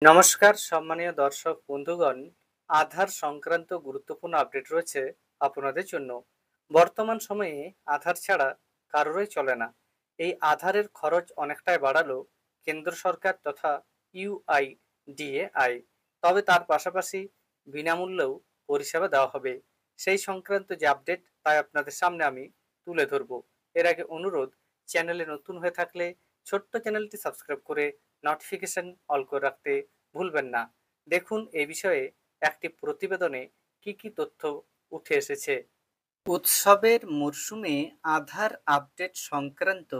নমস্কার সম্মানীয় দর্শক বন্ধুগণ। আধার সংক্রান্ত গুরুত্বপূর্ণ আপডেট রয়েছে আপনাদের জন্য। বর্তমান সময়ে আধার ছাড়া কারোরই চলে না। এই আধারের খরচ অনেকটাই বাড়ালো কেন্দ্র সরকার তথা ইউআইডিএআই। তবে তার পাশাপাশি বিনামূল্যেও পরিষেবা দেওয়া হবে। সেই সংক্রান্ত যে আপডেট তাই আপনাদের সামনে আমি তুলে ধরব। এর আগে অনুরোধ, চ্যানেলে নতুন হয়ে থাকলে ছোট্ট চ্যানেলটি সাবস্ক্রাইব করে নোটিফিকেশন অল করে রাখতে ভুলবেন না। দেখুন এই বিষয়ে একটি প্রতিবেদনে কি কি তথ্য উঠে এসেছে। উৎসবের মরশুমে আধার আপডেট সংক্রান্ত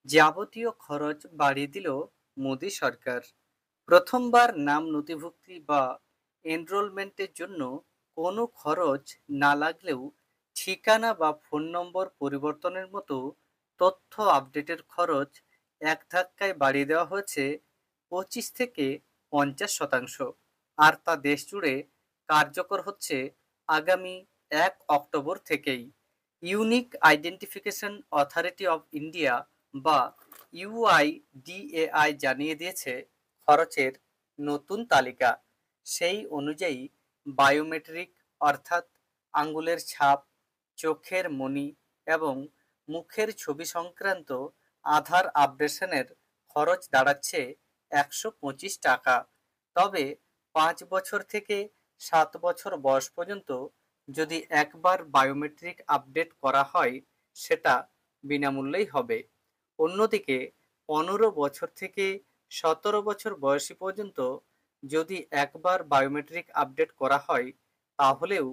যাবতীয় খরচ বাড়িয়ে দিল মোদী সরকার। প্রথমবার নাম নথিভুক্তি বা এনরোলমেন্টের জন্য কোনো খরচ না লাগলেও ঠিকানা বা ফোন নম্বর পরিবর্তনের মতো তথ্য আপডেটের খরচ এক ধাক্কায় বাড়িয়ে দেওয়া হয়েছে 25 থেকে 50%। আর তা দেশ জুড়ে কার্যকর হচ্ছে আগামী 1 অক্টোবর থেকেই। Unique identification authority of India বা ইউআইডিএআই জানিয়ে দিয়েছে খরচের নতুন তালিকা। সেই অনুযায়ী বায়োমেট্রিক অর্থাৎ আঙ্গুলের ছাপ, চোখের মনি এবং মুখের ছবি সংক্রান্ত আধার আপডেশনের খরচ দাঁড়াচ্ছে 125 টাকা। তবে 5 বছর থেকে 7 বছর বয়স পর্যন্ত যদি একবার বায়োমেট্রিক আপডেট করা হয় সেটা বিনামূল্যেই হবে। অন্যদিকে 15 বছর থেকে 17 বছর বয়সী পর্যন্ত যদি একবার বায়োমেট্রিক আপডেট করা হয় তাহলেও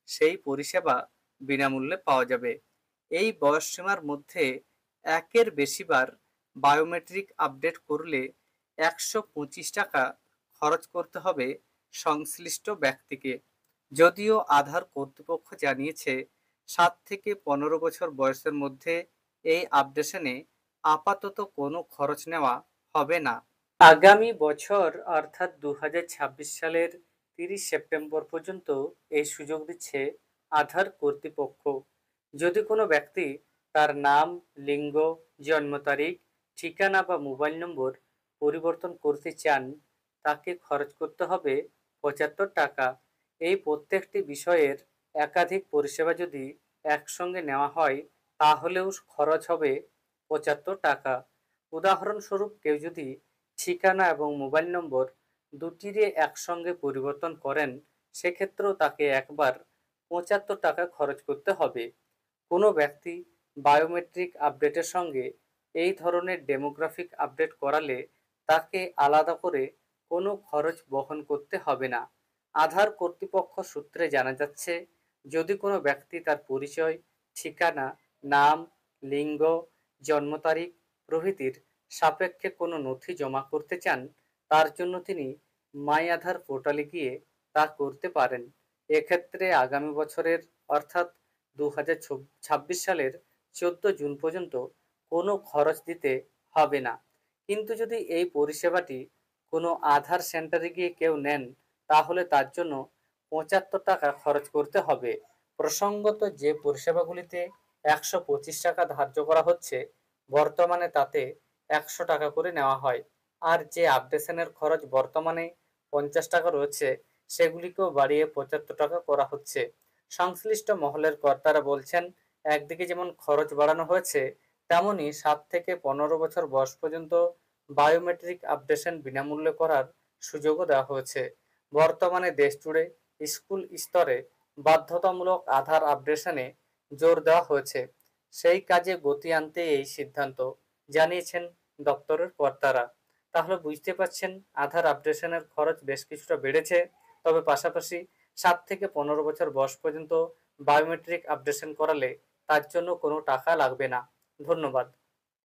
সেই পরিষেবা বিনামূল্যে পাওয়া যাবে। এই বয়সসীমার মধ্যে একের বেশিবার বায়োমেট্রিক আপডেট করলে 125 টাকা খরচ করতে হবে সংশ্লিষ্ট ব্যক্তিকে। যদিও আধার কর্তৃপক্ষ জানিয়েছে 7 থেকে 15 বছর বয়সের মধ্যে এই আপডেশনে আপাতত কোনো খরচ নেওয়া হবে না। আগামী বছর অর্থাৎ 2026 সালের 30 সেপ্টেম্বর পর্যন্ত এই সুযোগ দিচ্ছে আধার কর্তৃপক্ষ। যদি কোনো ব্যক্তি তার নাম, লিঙ্গ, জন্ম তারিখ, ঠিকানা বা মোবাইল নম্বর পরিবর্তন করতে চান তাকে খরচ করতে হবে 75 টাকা। এই প্রত্যেকটি বিষয়ের একাধিক পরিষেবা যদি একসঙ্গে নেওয়া হয় তাহলেও খরচ হবে 75 টাকা। উদাহরণস্বরূপ কেউ যদি ঠিকানা এবং মোবাইল নম্বর দুটিরে একসঙ্গে পরিবর্তন করেন সেক্ষেত্রেও তাকে একবার 75 টাকা খরচ করতে হবে। কোনো ব্যক্তি বায়োমেট্রিক আপডেটের সঙ্গে এই ধরনের ডেমোগ্রাফিক আপডেট করালে তাকে আলাদা করে কোনো খরচ বহন করতে হবে না। আধার কর্তৃপক্ষ সূত্রে জানা যাচ্ছে, যদি কোনো ব্যক্তি তার পরিচয়, ঠিকানা, নাম, লিঙ্গ, জন্ম তারিখ প্রভৃতির সাপেক্ষে কোনো নথি জমা করতে চান তার জন্য তিনি মাই আধার পোর্টালে গিয়ে তা করতে পারেন। এক্ষেত্রে আগামী বছরের অর্থাৎ 2026 সালের 14 জুন পর্যন্ত কোনো খরচ দিতে হবে না। কিন্তু যদি এই পরিষেবাটি কোনো আধার সেন্টারে গিয়ে কেউ নেন তাহলে তার জন্য 75 টাকা খরচ করতে হবে। প্রসঙ্গত, যে পরিষেবাগুলিতে 125 টাকা ধার্য করা হচ্ছে বর্তমানে তাতে 100 টাকা করে নেওয়া হয়। আর যে আপডেশনের খরচ বর্তমানে 50 টাকা রয়েছে সেগুলিকেও বাড়িয়ে 75 টাকা করা হচ্ছে। সংশ্লিষ্ট মহলের কর্তারা বলছেন, একদিকে যেমন খরচ বাড়ানো হয়েছে তেমনি 7 থেকে 15 বছর বয়স পর্যন্ত বায়োমেট্রিক আপডেশন বিনামূল্যে করার সুযোগও দেওয়া হয়েছে। বর্তমানে দেশ জুড়ে স্কুল স্তরে বাধ্যতামূলক আধার আপডেশনে জোর দেওয়া হয়েছে। সেই কাজে গতি আনতে এই সিদ্ধান্ত, জানিয়েছেন দপ্তরের কর্তারা। তাহলে বুঝতে পারছেন আধার আপডেশনের খরচ বেশ কিছুটা বেড়েছে। তবে পাশাপাশি 7 থেকে 15 বছর বয়স পর্যন্ত বায়োমেট্রিক আপডেশন করালে তার জন্য কোনো টাকা লাগবে না। ধন্যবাদ।